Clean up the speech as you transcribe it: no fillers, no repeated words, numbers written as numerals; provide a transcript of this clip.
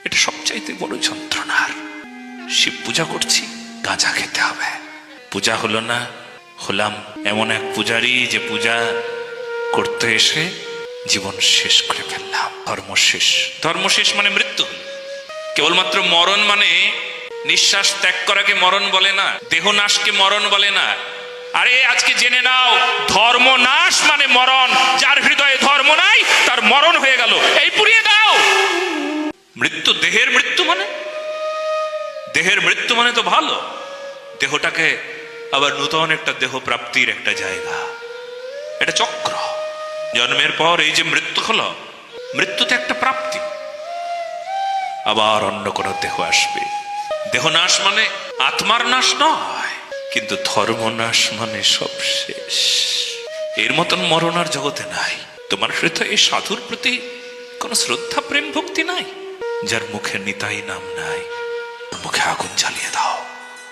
এটা সবচাইতে বড় যন্ত্রণার। শিব পূজা করছি, গাঁজা খেতে হবে। পূজা হলো না, হলাম এমন এক পূজারী যে পূজা করতে এসে জীবন শেষ করে ফেললাম। ধর্ম শেষ। ধর্ম শেষ মানে মৃত্যু। কেবলমাত্র মরণ মানে নিঃশ্বাস ত্যাগ করাকে মরণ বলে না, দেহ নাশকে মরণ বলে না। আরে আজকে জেনে নাও, ধর্ম নাশ মানে মরণ। যার হৃদয়ে ধর্ম নাই তার মরণ হয়ে গেল, এই পুড়িয়ে দাও। মৃত্যু, দেহের মৃত্যু মানে, দেহের মৃত্যু মানে তো ভালো, দেহটাকে আবার নূতন একটা দেহ প্রাপ্তির একটা জায়গা। এটা চক্র। জন্মের পর এই যে মৃত্যু হলো, মৃত্যুতে একটা প্রাপ্তি, আবার অন্য কোনো দেহ আসবে। দেহ নাশ মানে আত্মার নাশ নয়, কিন্তু ধর্ম নাশ মানে সব শেষ। এর মতন মরণ আর জগতে নাই। তোমার হৃদয়ে এই সাধুর প্রতি কোন শ্রদ্ধা, প্রেম, ভক্তি নাই? যার মুখে নিতাই নাম নাই, মুখে আগুন জ্বালিয়ে দাও।